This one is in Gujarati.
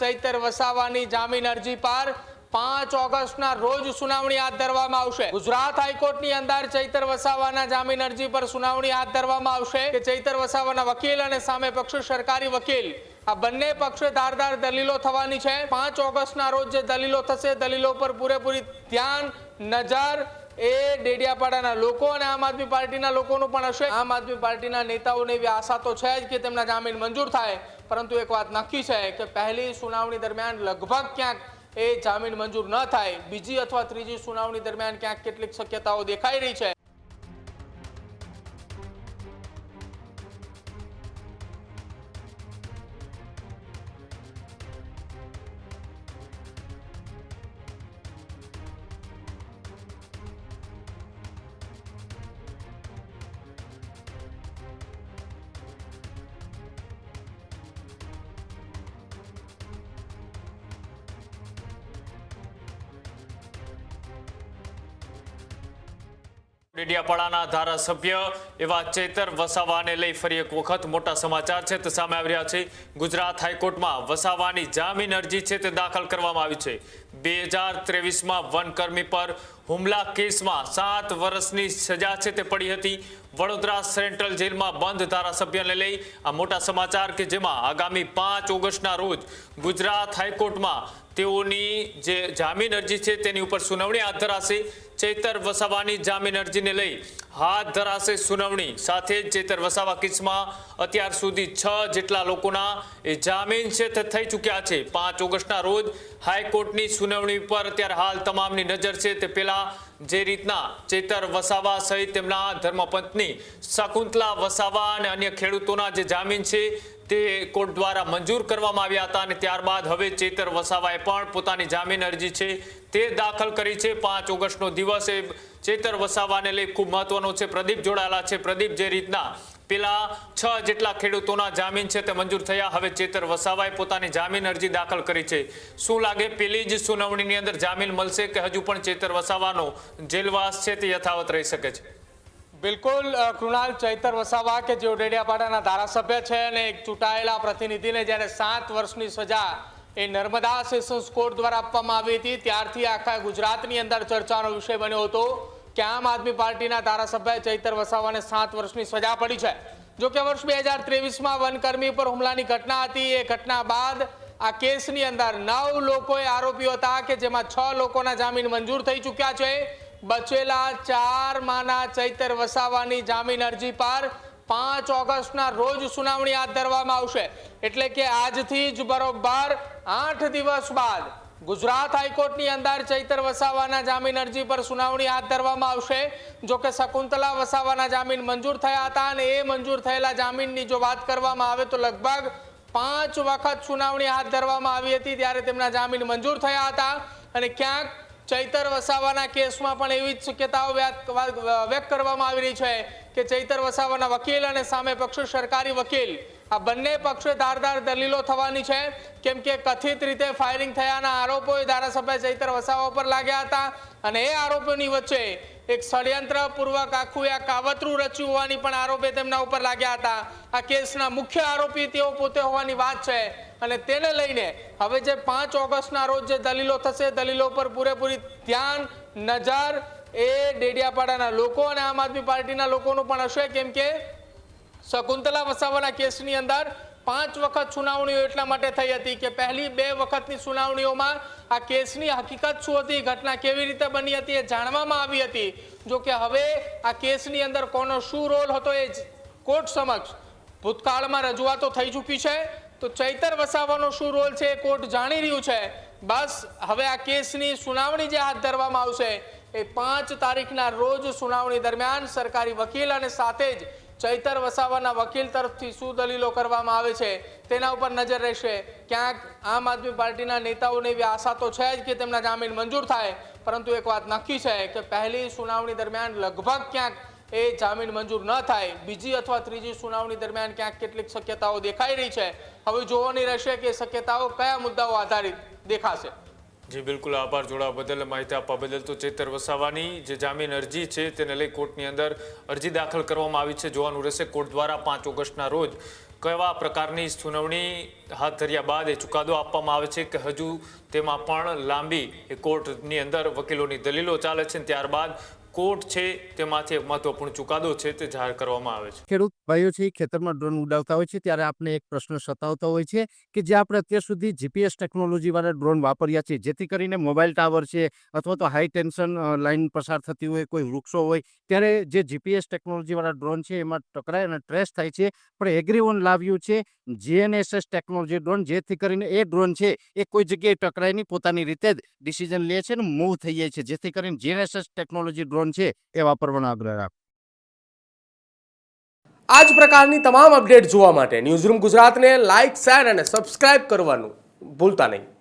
ચૈતર વસાવાની જામીન અરજી પર 5 ઓગસ્ટના રોજ સુનાવણી હાથ ધરવામાં આવશે। ગુજરાત હાઈકોર્ટની અંદર ચૈતર વસાવાના જામીન અરજી પર સુનાવણી હાથ ધરવામાં આવશે કે ચૈતર વસાવાના વકીલ અને સામે પક્ષ સરકારી વકીલ આ બંને પક્ષે ધારદાર દલીલો થવાની છે। 5 ઓગસ્ટના રોજ જે દલીલો થશે દલીલો પર પૂરેપૂરી ધ્યાન નજર એ ડેડિયાપાડાના લોકો અને આમ આદમી પાર્ટીના લોકોનું પણ હશે। આમ આદમી પાર્ટીના નેતાઓને એવી આશા તો છે જ કે તેમના જામીન મંજૂર થાય, પરંતુ એક વાત નક્કી છે કે પહેલી સુનાવણી દરમિયાન લગભગ ક્યાંક એ જામીન મંજૂર ન થાય, બીજી અથવા ત્રીજી સુનાવણી દરમિયાન ક્યાંક કેટલીક શક્યતાઓ દેખાઈ રહી છે। ડેડિયાપાડાના ધારાસભ્ય એવા ચૈતર વસાવાને લઈ ફરી એક વખત મોટા સમાચાર છે તે સામે આવી રહ્યા છે। ગુજરાત હાઈકોર્ટમાં વસાવાની જામીન અરજી છે તે દાખલ કરવામાં આવી છે। 2023માં વનકર્મી પર હુમલા કેસમાં 7 વર્ષની સજા છે તે પડી હતી। વડોદરા સેન્ટ્રલ જેલમાં બંધ ધારાસભ્યને લઈ આ મોટા સમાચાર કે જેમાં આગામી 5 ઓગસ્ટના રોજ ગુજરાત હાઈકોર્ટમાં તેઓની જે જામીન અરજી છે તેની ઉપર સુનાવણી હાથ ધરાશે। ચૈતર વસાવાની જામીન અરજીને લઈ હાથ ધરાશે સુનાવણી। સાથે જ ચૈતર વસાવા કેસમાં અત્યાર સુધી 6 જેટલા લોકોના એ જામીન છે તે થઈ ચૂક્યા છે। 5 ઓગસ્ટના રોજ હાઈકોર્ટની સુનાવણી પર અત્યારે હાલ તમામની નજર છે। તે પહેલા જે રીતના ચૈતર વસાવા સહિત તેમના ધર્મપત્ની શકુંતલા વસાવા અને અન્ય ખેડૂતોના જે જામીન છે તે કોર્ટ દ્વારા મંજૂર કરવામાં આવ્યા હતા અને ત્યારબાદ હવે ચૈતર વસાવાએ પણ પોતાની જામીન અરજી છે તે દાખલ કરી છે। 5 ઓગસ્ટનો દિવસ એ ચૈતર વસાવાને લઈ ખૂબ મહત્વનો છે। પ્રદીપ જોડાયેલા છે। પ્રદીપ, જે રીતના પેલા 6 જેટલા ખેડૂતોના જામીન છે તે મંજૂર થયા, હવે ચૈતર વસાવાએ પોતાની જામીન અરજી દાખલ કરી છે, શું લાગે પેલી જ સુનાવણીની અંદર જામીન મળશે કે હજુ પણ ચૈતર વસાવાનો જેલવાસ છે તે યથાવત રહી શકે છે? બિલકુલ કૃણાલ, ચૈતર વસાવા કે જેઓ ડેડિયાપાડાના ધારાસભ્ય છે અને એક ચૂંટાયેલા પ્રતિનિધિને જ્યારે 7 વર્ષની સજા એ નર્મદા સેશન્સ કોર્ટ દ્વારા આપવામાં આવી હતી ત્યારથી આખા ગુજરાતની અંદર ચર્ચાનો વિષય બન્યો હતો કે આમ આદમી પાર્ટીના ધારાસભ્ય ચૈતર વસાવાને 7 વર્ષની સજા પડી છે। જો કે વર્ષ 2023માં વનકર્મી પર હુમલાની ઘટના હતી, એ ઘટના બાદ આ કેસની અંદર 9 લોકોએ આરોપીઓ હતા કે જેમાં 6 લોકોના જામીન મંજૂર થઈ ચૂક્યા છે। બચેલા 4 માના ચૈતર વસાવાની જામીન અરજી પર 5 ઓગસ્ટના રોજ સુનાવણી હાથ ધરવામાં આવશે। એટલે કે આજથી જ બરોબર 8 દિવસ બાદ ગુજરાત હાઈકોર્ટની અંદર ચૈતર વસાવાના જામીન અરજી પર સુનાવણી હાથ ધરવામાં આવશે। જો કે શકુંતલા વસાવાના જામીન મંજૂર થયા હતા અને એ મંજૂર થયેલા જામીનની જો વાત કરવામાં આવે તો લગભગ 5 વખત સુનાવણી હાથ ધરવામાં આવી હતી ત્યારે તેમના જામીન મંજૂર થયા હતા અને ક્યાંક ચૈતર વસાવાના કેસમાં પણ એવી જ શક્યતાઓ વ્યક્ત કરવામાં આવી રહી છે કે ચૈતર વસાવાના વકીલ અને સામે પક્ષ સરકારી વકીલ આ બંને પક્ષે ધારદાર દલીલો થવાની છે, કેમ કે કથિત રીતે ફાયરિંગ થયાના આરોપો ધારાસભ્ય ચૈતર વસાવા પર લાગ્યા હતા અને એ આરોપોની વચ્ચે એક ષડયંત્રપૂર્વક આખું આ કાવતરું રચ્યું હોવાની પણ આરોપે તેમના ઉપર લાગ્યા હતા। આ કેસના મુખ્ય આરોપી તેઓ પોતે હોવાની વાત છે અને તેને લઈને હવે જે 5 ઓગસ્ટના રોજ જે દલીલો થશે દલીલો પર પૂરેપૂરી ધ્યાન નજર એ ડેડિયાપાડાના લોકો અને આમ આદમી પાર્ટીના લોકોનું પણ હશે, કેમ કે શકુંતલા વસાવાના કેસની અંદર 5 વખત સુનાવણીઓ એટલા માટે થઈ હતી કે પહેલી 2 વખતની સુનાવણીઓમાં આ કેસની હકીકત શું હતી, ઘટના કેવી રીતે બની હતી એ જાણવામાં આવી હતી। જો કે હવે આ કેસની અંદર કોનો શું રોલ હતો એ કોર્ટ સમક્ષ ભૂતકાળમાં રજૂઆતો થઈ ચૂકી છે, તો ચૈતર વસાવાનો શું રોલ છે એ કોર્ટ જાણી રહ્યું છે। બસ હવે આ કેસની સુનાવણી જે હાથ ધરવામાં આવશે એ 5 તારીખના રોજ સુનાવણી દરમિયાન સરકારી વકીલ અને સાથે જ ચૈતર વસાવાના વકીલ તરફથી શું દલીલો કરવામાં આવે છે તેના ઉપર નજર રહેશે। ક્યાંક આમ આદમી પાર્ટીના નેતાઓને એવી આશા તો છે જ કે તેમના જામીન મંજૂર થાય, પરંતુ એક વાત નક્કી છે કે પહેલી સુનાવણી દરમિયાન લગભગ ક્યાંક એ જામીન મંજૂર ન થાય, બીજી અથવા ત્રીજી સુનાવણી દરમિયાન ક્યાંક કેટલીક શક્યતાઓ દેખાઈ રહી છે। હવે જોવાની રહેશે કે શક્યતાઓ કયા મુદ્દાઓ આધારિત દેખાશે। જી બિલકુલ, આભાર જોડાવા બદલ, માહિતી આપવા બદલ। તો ચૈતર વસાવાની જે જામીન અરજી છે તેને લઈ કોર્ટની અંદર અરજી દાખલ કરવામાં આવી છે, જોવાનું રહેશે કોર્ટ દ્વારા 5 ઓગસ્ટના રોજ કેવા પ્રકારની સુનાવણી હાથ ધર્યા બાદ એ ચુકાદો આપવામાં આવે છે કે હજુ તેમાં પણ લાંબી કોર્ટની અંદર વકીલોની દલીલો ચાલે છે, ત્યારબાદ કોર્ટ છે તેમાંથી એક મહત્વપૂર્ણ ચુકાદો છે તે જાહેર કરવામાં આવે છે. ખેડૂત ભાઈઓ છે એ ખેતરમાં ડ્રોન ઉડાવતા હોય છે ત્યારે આપણે એક પ્રશ્ન સતાવતો હોય છે કે જે આપણે અત્યાર સુધી જીપીએસ ટેકનોલોજીવાળા ડ્રોન વાપર્યા છે, જેથી કરીને મોબાઈલ ટાવર છે અથવા તો હાઈ ટેન્શન લાઇન પસાર થતી હોય, કોઈ વૃક્ષો હોય, ત્યારે જે જીપીએસ ટેકનોલોજીવાળા ડ્રોન છે એમાં ટકરાય અને ટ્રેસ થાય છે. પણ એગ્રીઓન લાવ્યું છે જીએનએસએસ ટેકનોલોજી ડ્રોન, જેથી કરીને એ ડ્રોન છે એ કોઈ જગ્યાએ ટકરાય નહીં, પોતાની રીતે જ ડિસિઝન લે છે અને મૂવ થઈ જાય છે, જેથી કરીને જીએનએસએસ ટેકનોલોજી ડ્રોન છે એ વાપરવાનો આગ્રહ રાખો. આ જ પ્રકારની તમામ અપડેટ જોવા માટે ન્યૂઝરૂમ ગુજરાતને લાઇક, શેર અને સબસ્ક્રાઇબ કરવાનું ભૂલતા નહીં.